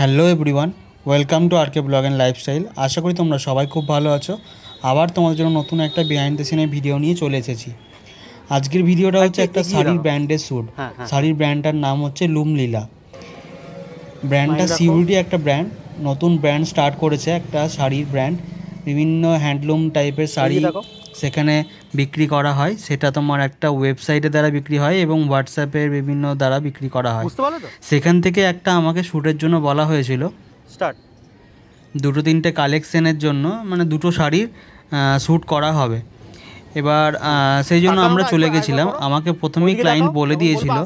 Hello everyone, welcome to RK blog and lifestyle. আশা করি তোমরা সবাই খুব ভালো আছো। আবার তোমাদের জন্য নতুন একটা বিহাইন্ড দ্য সিনের ভিডিও নিয়ে চলে এসেছি। আজকের ভিডিওটা হচ্ছে একটা শাড়ির ব্র্যান্ডের শ্যুট। শাড়ির ব্র্যান্ডটার নাম হচ্ছে লুমলীলা। ব্র্যান্ডটা সিউরিটি একটা ব্র্যান্ড, নতুন ব্র্যান্ড স্টার্ট করেছে, একটা শাড়ির ব্র্যান্ড। বিভিন্ন হ্যান্ডলুম টাইপের শাড়ি সেখানে বিক্রি করা হয়। সেটা তোমার একটা ওয়েবসাইটের দ্বারা বিক্রি হয় এবং হোয়াটসঅ্যাপের বিভিন্ন দ্বারা বিক্রি করা হয়। সেখান থেকে একটা আমাকে শ্যুটের জন্য বলা হয়েছিল, দুটো তিনটে কালেকশনের জন্য, মানে দুটো শাড়ির শ্যুট করা হবে। এবার সেই জন্য আমরা চলে গেছিলাম। আমাকে প্রথমেই ক্লায়েন্ট বলে দিয়েছিল,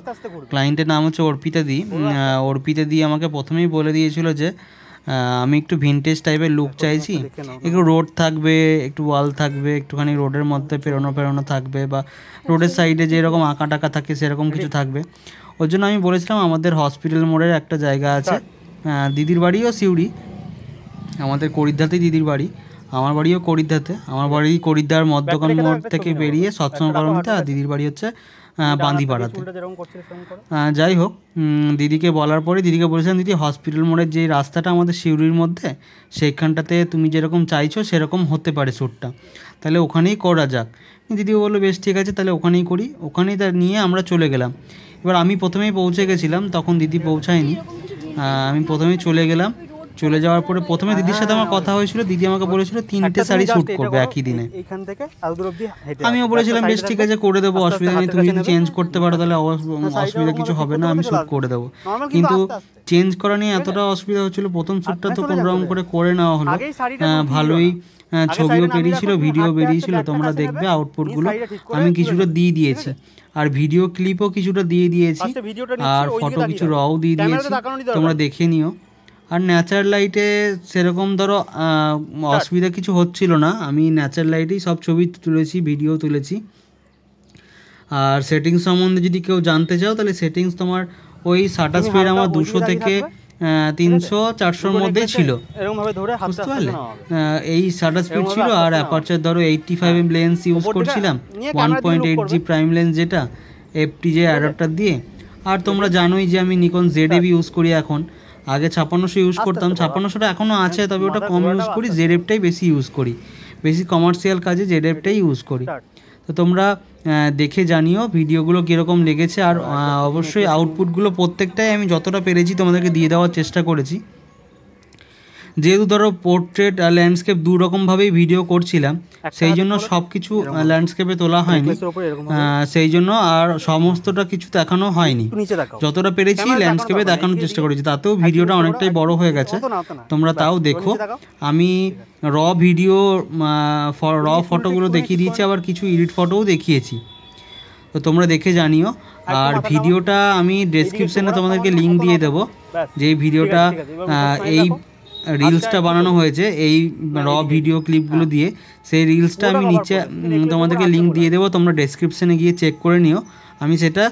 ক্লায়েন্টের নাম হচ্ছে অর্পিতাদি। অর্পিতাদি আমাকে প্রথমেই বলে দিয়েছিল যে আমি একটু ভিনটেজ টাইপের লুক চাইছি, একটু রোড থাকবে, একটু ওয়াল থাকবে, একটুখানি রোডের মধ্যে পেরোনো থাকবে, বা রোডের সাইডে যেরকম আঁকা টাকা থাকে সেরকম কিছু থাকবে। ওর জন্য আমি বলেছিলাম আমাদের হসপিটাল মোড়ের একটা জায়গা আছে, দিদির বাড়িও সিউড়ি, আমাদের করিদ্দাতেই দিদির বাড়ি, আমার বাড়িও করিদ্দাতে। আমার বাড়ি করিদ্দার মধ্যকান মোড় থেকে বেরিয়ে সৎসঙ্গ কলোনিতে, আর দিদির বাড়ি হচ্ছে বান্দিপাড়াতে। যাই হোক, দিদিকে বলার পরে দিদিকে বলেছিলাম, দিদি হসপিটাল মোড়ের যে রাস্তাটা আমাদের সিউড়ির মধ্যে, সেইখানটাতে তুমি যেরকম চাইছো সেরকম হতে পারে শ্যুটটা, তাহলে ওখানেই করা যাক। দিদিও বললো বেশ ঠিক আছে, তাহলে ওখানেই করি। ওখানেই তা নিয়ে আমরা চলে গেলাম। এবার আমি প্রথমেই পৌঁছে গেছিলাম, তখন দিদি পৌঁছায়নি। আমি প্রথমেই চলে গেলাম। চলে যাওয়ার পরে প্রথমে দিদির সাথে আমার কথা হয়েছিল, দিদি আমাকে বলেছিল 3টে শাড়ি শ্যুট করবে একই দিনে। আমিও বলেছিলাম বেশ ঠিক আছে, করে দেবো, অসুবিধা নেই। তুমি যদি চেঞ্জ করতে পারো তাহলে অসুবিধা কিছু হবে না, আমি শ্যুট করে দেবো। কিন্তু চেঞ্জ করা নিয়ে এতটা অসুবিধা হচ্ছিলো। প্রথম শ্যুটটা তো কোনো রকম করে নেওয়া হলো, ভালোই ছবিও বেরিয়েছিল, ভিডিও বেরিয়েছিল। তোমরা দেখবে আউটপুটগুলো আমি কিছুটা দিয়ে দিয়েছি, আর ভিডিও ক্লিপও কিছুটা দিয়ে দিয়েছি, আর ফটো কিছু রও দিয়ে দিয়েছি, তোমরা দেখে নিও। আর ন্যাচারাল লাইটে সেরকম ধরো অসুবিধা কিছু হচ্ছিল না। আমি ন্যাচারাল লাইটেই সব ছবি তুলেছি, ভিডিও তুলেছি। আর সেটিংস সম্বন্ধে যদি কেউ জানতে চাও, তাহলে সেটিংস তোমার ওই শাটার স্পিড আমার 200 থেকে 300-400-র মধ্যেই ছিল, বুঝতে পারলে? এই শাটার স্পিড ছিল। আর অ্যাপারচার ধরো 85mm লেন্স ইউজ করছিলাম, 1.8G প্রাইম লেন্স, যেটা FTJ অ্যাডাপ্টার দিয়ে। আর তোমরা জানোই যে আমি নিকন ZF ইউজ করি এখন। আগে 5600 ইউজ করতাম, 5600টা এখনও আছে, তবে ওটা কম ইউজ করি। ZFটাই বেশি ইউজ করি, বেশি কমার্শিয়াল কাজে ZFটাই ইউজ করি। তো তোমরা দেখে জানিও ভিডিওগুলো কীরকম লেগেছে। আর অবশ্যই আউটপুটগুলো প্রত্যেকটাই আমি যতটা পেরেছি তোমাদেরকে দিয়ে দেওয়ার চেষ্টা করেছি। যেহেতু ধরো পোর্ট্রেট আর ল্যান্ডস্কেপ দু রকমভাবেই ভিডিও করছিলাম, সেই জন্য সব কিছু ল্যান্ডস্কেপে তোলা হয়নি, সেই জন্য আর সমস্তটা কিছু দেখানো হয়নি। যতটা পেরেছি ল্যান্ডস্কেপে দেখানোর চেষ্টা করেছি, তাতেও ভিডিওটা অনেকটাই বড় হয়ে গেছে। তোমরা তাও দেখো, আমি র ভিডিও র ফটোগুলো দেখিয়ে দিয়েছি, আবার কিছু এডিট ফটোও দেখিয়েছি, তো তোমরা দেখে জানিও। আর ভিডিওটা আমি ডেসক্রিপশানে তোমাদেরকে লিঙ্ক দিয়ে দেবো, যেই ভিডিওটা এই রিলসটা বানানো হয়েছে এই র ভিডিও ক্লিপগুলো দিয়ে, সেই রিলসটা আমি নিচে তোমাদেরকে লিঙ্ক দিয়ে দেবো, তোমরা ডেসক্রিপশানে গিয়ে চেক করে নিও, আমি সেটা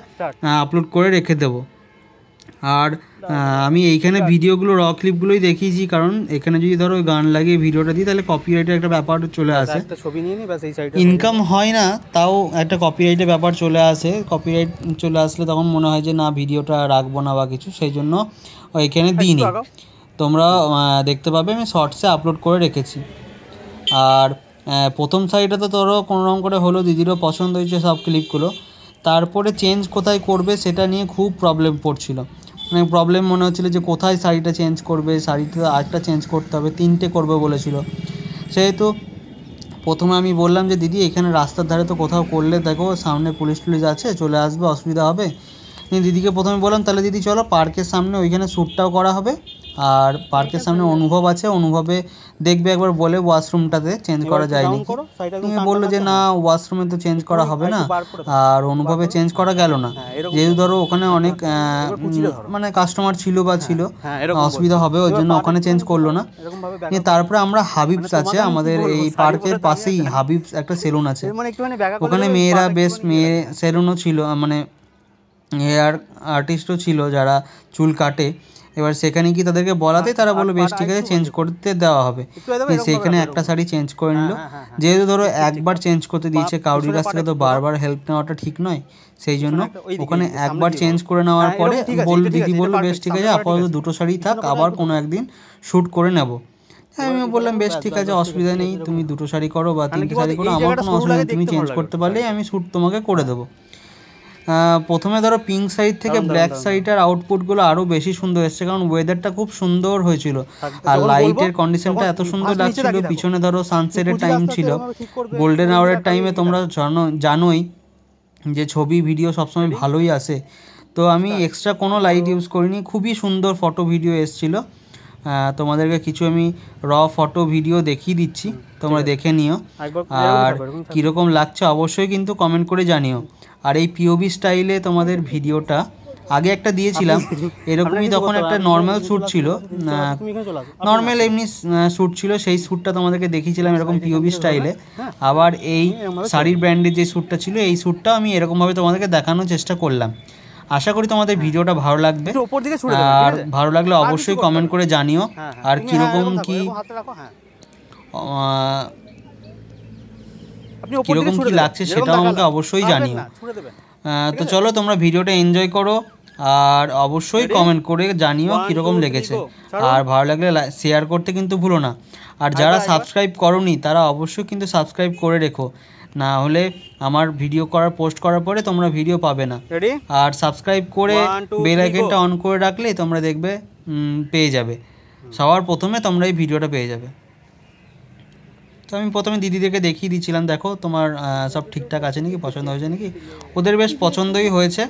আপলোড করে রেখে দেবো। আর আমি এইখানে ভিডিওগুলো র ক্লিপগুলোই দেখিয়েছি, কারণ এখানে যদি ধরো গান লাগিয়ে ভিডিওটা দিই তাহলে কপিরাইটের একটা ব্যাপার চলে আসে। ইনকাম হয় না, তাও একটা কপিরাইটের ব্যাপার চলে আসে। কপিরাইট চলে আসলে তখন মনে হয় যে না, ভিডিওটা রাখবো না বা কিছু, সেই জন্য ওইখানে দিইনি। তোমরা দেখতে পাবে আমি শর্টসে আপলোড করে রেখেছি। আর প্রথম সাইডে তো ধরো কোনোরকম করে হলো, দিদিরও পছন্দ হয়েছে সব ক্লিপগুলো। তারপরে চেঞ্জ কোথায় করবে সেটা নিয়ে খুব প্রবলেম পড়ছিল, মানে প্রবলেম মনে হচ্ছিলো যে কোথায় শাড়িটা চেঞ্জ করবে, শাড়িটা আরেকটা চেঞ্জ করতে হবে, 3টে করবে বলেছিল। সেহেতু প্রথমে আমি বললাম যে দিদি এখানে রাস্তার ধারে তো কোথাও করলে দেখো, সামনে পুলিশ আছে, চলে আসবে, অসুবিধা হবে। দিদিকে প্রথমে বললাম তাহলে দিদি চলো পার্কের সামনে, ওইখানে শ্যুটটাও করা হবে। আর পার্কের সামনে অনুভব আছে, অনুভবে দেখবে একবার বলে ওয়াশরুমটাতে চেঞ্জ করা যায়নি। তুমি বললো যে না, ওয়াশরুমে তো চেঞ্জ করা হবে না, আর অনুভবে চেঞ্জ করা গেল না, যেহেতু ধরো ওখানে অনেক মানে কাস্টমার ছিল বা ছিল, অসুবিধা হবে, ওই জন্য ওখানে চেঞ্জ করলো না। তারপরে আমরা হাবিবস আছে আমাদের এই পার্কের পাশেই, হাবিবস একটা সেলুন আছে, ওখানে মেয়েরা বেশ মেয়ে সেলুনও ছিল, মানে হেয়ার আর্টিস্টও ছিল যারা চুল কাটে। এবার সেখানে কি তাদেরকে বলাতে তারা বললো বেশ ঠিক আছে চেঞ্জ করতে দেওয়া হবে। সেখানে একটা শাড়ি চেঞ্জ করে নিল। যেহেতু ধরো একবার চেঞ্জ করতে দিয়েছে, কাউরির কাছ থেকে তো বারবার হেল্প নেওয়াটা ঠিক নয়, সেই জন্য ওখানে একবার চেঞ্জ করে নেওয়ার পরে দিদি বললো বেশ ঠিক আছে আপাতত দুটো শাড়ি থাক, আবার কোনো একদিন শ্যুট করে নেব। হ্যাঁ আমি বললাম বেশ ঠিক আছে অসুবিধা নেই, তুমি দুটো শাড়ি করো বা তিনটে শাড়ি করো, আমার কোনো অসুবিধা নেই, তুমি চেঞ্জ করতে পারলেই আমি শ্যুট তোমাকে করে দেবো। প্রথমে ধরো পিঙ্ক সাইড থেকে ব্ল্যাক সাইডের আউটপুটগুলো আরও বেশি সুন্দর এসছে, কারণ ওয়েদারটা খুব সুন্দর হয়েছিল আর লাইটের কন্ডিশনটা এত সুন্দর লাগছিল। পিছনে ধরো সানসেটের টাইম ছিল, গোল্ডেন আওয়ারের টাইমে তোমরা জানোই যে ছবি ভিডিও সবসময় ভালোই আসে। তো আমি এক্সট্রা কোনো লাইট ইউজ করিনি, খুবই সুন্দর ফটো ভিডিও এসেছিলো। তোমাদেরকে কিছু আমি র ফটো ভিডিও দেখিয়ে দিচ্ছি, তোমরা দেখে নিও, আর কীরকম লাগছে অবশ্যই কিন্তু কমেন্ট করে জানিও। আর এই পিওভি স্টাইলে তোমাদের ভিডিওটা আগে একটা দিয়েছিলাম এরকমই, তখন একটা নর্মাল শ্যুট ছিল, নর্মাল এমনি শ্যুট ছিল, সেই শ্যুটটা তোমাদেরকে দেখিয়েছিলাম এরকম পিওভি স্টাইলে। আবার এই শাড়ির ব্র্যান্ডের যে শ্যুটটা ছিল এই শ্যুটটাও আমি এরকমভাবে তোমাদেরকে দেখানোর চেষ্টা করলাম। আশা করি তোমাদের ভিডিওটা ভালো লাগবে, আর ভালো লাগলে অবশ্যই কমেন্ট করে জানিও। আর কীরকম কি কীরকম কী লাগছে সেটাও আমাকে অবশ্যই জানিও। তো চলো তোমরা ভিডিওটা এনজয় করো, আর অবশ্যই কমেন্ট করে জানিও কীরকম লেগেছে, আর ভালো লাগলে শেয়ার করতে কিন্তু ভুলো না। আর যারা সাবস্ক্রাইব করোনি তারা অবশ্যই কিন্তু সাবস্ক্রাইব করে রেখো, না হলে আমার ভিডিও পোস্ট করার পরে তোমরা ভিডিও পাবে না। আর সাবস্ক্রাইব করে বেল আইকনটা অন করে রাখলে তোমরা দেখবে পেয়ে যাবে, সবার প্রথমে তোমরা এই ভিডিওটা পেয়ে যাবে। তো আমি প্রথমে দিদিদেরকে দেখিয়ে দিচ্ছিলাম, দেখো তোমার সব ঠিকঠাক আছে নাকি, পছন্দ হয়েছে নাকি। ওদের বেশ পছন্দই হয়েছে।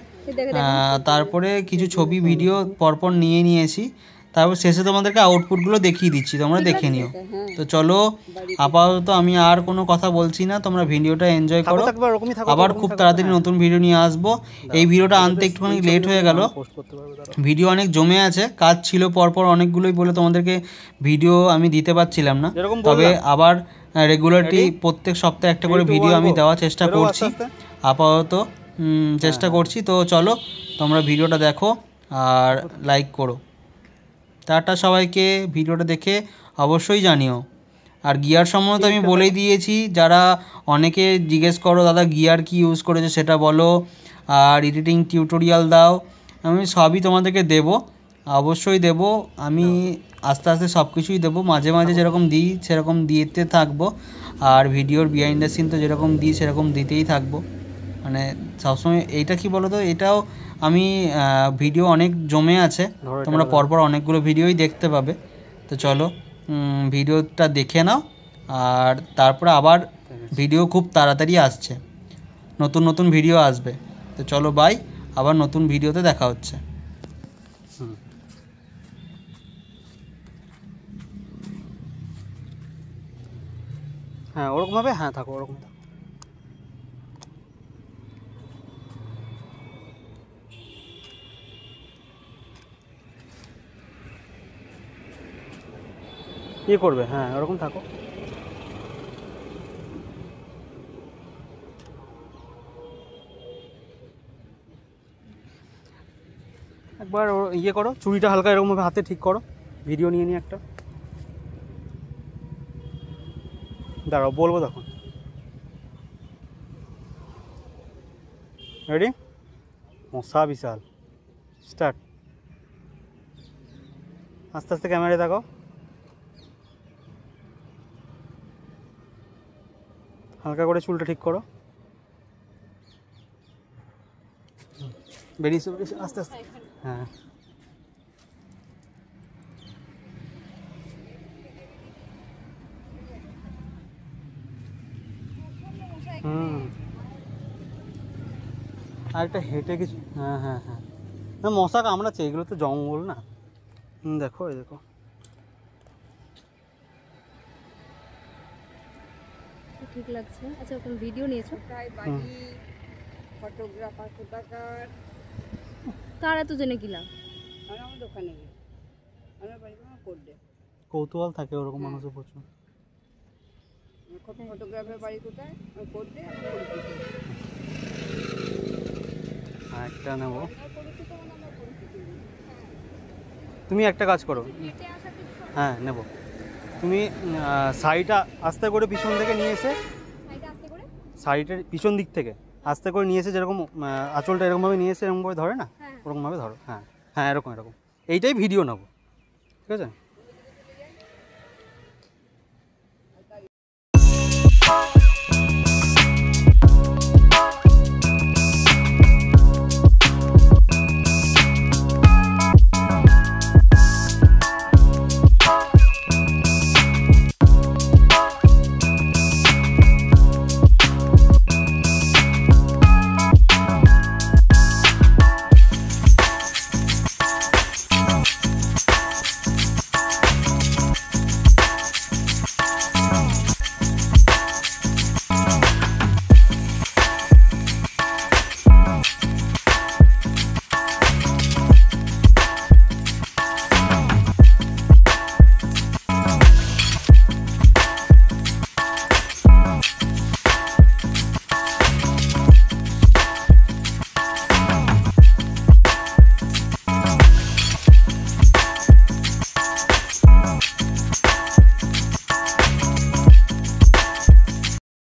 তারপরে কিছু ছবি ভিডিও পরপর নিয়েছি, তারপর শেষে তোমাদেরকে আউটপুটগুলো দেখিয়ে দিচ্ছি, তোমরা দেখে নিও। তো চলো আপাতত আমি আর কোনো কথা বলছি না, তোমরা ভিডিওটা এনজয় করো, আবার খুব তাড়াতাড়ি নতুন ভিডিও নিয়ে আসবো। এই ভিডিওটা আনতে একটুখানি লেট হয়ে গেল, ভিডিও অনেক জমে আছে, কাজ ছিল পরপর অনেকগুলোই বলে তোমাদেরকে ভিডিও আমি দিতে পারছিলাম না। তবে আবার রেগুলারলি প্রত্যেক সপ্তাহে একটা করে ভিডিও আমি দেওয়ার চেষ্টা করছি, আপাতত চেষ্টা করছি। তো চলো তোমরা ভিডিওটা দেখো আর লাইক করো। টাটা সবাইকে, ভিডিওটা দেখে অবশ্যই জানিও। আর গিয়ার সম্বন্ধে আমি বলেই দিয়েছি, যারা অনেকে জিজ্ঞেস করো দাদা গিয়ার কি ইউজ করেছে সেটা বলো, আর এডিটিং টিউটোরিয়াল দাও, আমি সবই তোমাদেরকে দেবো, অবশ্যই দেবো। আমি আস্তে আস্তে সব কিছুই দেবো, মাঝে মাঝে যেরকম দিই সেরকম দিতে থাকবো, আর ভিডিওর বিহাইন্ড দ্য সিন তো যেরকম দিই সেরকম দিতেই থাকবো। মানে সবসময় এইটা কি বলো তো, এটাও আমি ভিডিও অনেক জমে আছে, তোমরা পরপর অনেকগুলো ভিডিওই দেখতে পাবে। তো চলো ভিডিওটা দেখে নাও, আর তারপরে আবার ভিডিও খুব তাড়াতাড়ি আসছে, নতুন নতুন ভিডিও আসবে। তো চলো বাই, আবার নতুন ভিডিওতে দেখা হচ্ছে। হ্যাঁ ওরকমভাবে, হ্যাঁ থাকো ওরকম। কি করবে, হ্যাঁ ওরকম থাকো। একবার ইয়ে করো, চুড়িটা হালকা এরকমভাবে হাতে ঠিক করো, ভিডিও নিয়ে নিয়ে একটা দাঁড়াও বলবো তখন। রেডি, মশা বিশাল, স্টার্ট। আস্তে আস্তে ক্যামেরায় দেখো, হালকা করে চুলটা ঠিক করো, বেরিয়েছে আস্তে আস্তে, হ্যাঁ আর একটা হেঁটে কিছু, হ্যাঁ হ্যাঁ হ্যাঁ না মশা কামড়াচ্ছে, এগুলো তো জঙ্গল না। দেখো এই দেখো, ঠিক লাগছে। আচ্ছা ওখানে ভিডিও নিয়েছো, ফটোগ্রাফার কোথাকার, কার এত জেনে কি লাভ? আর আমার দোকানে গিয়ে আমার বাড়িতে আমার করবে কৌতূহল থাকে ওরকম মানুষের প্রচুর। ফটোগ্রাফার বাড়ি কোথায় করবে, একটা নেবো, তুমি একটা কাজ করো, হ্যাঁ নেব। তুমি শাড়িটা আস্তে করে পিছন থেকে নিয়ে এসে, শাড়িটার পিছন দিক থেকে আস্তে করে নিয়ে এসে, যেরকম আঁচলটা এরকমভাবে নিয়ে এসে এরকমভাবে ধরে না, ওরকমভাবে ধরো। হ্যাঁ হ্যাঁ, এরকম এরকম। এইটাই ভিডিও নেবো, ঠিক আছে?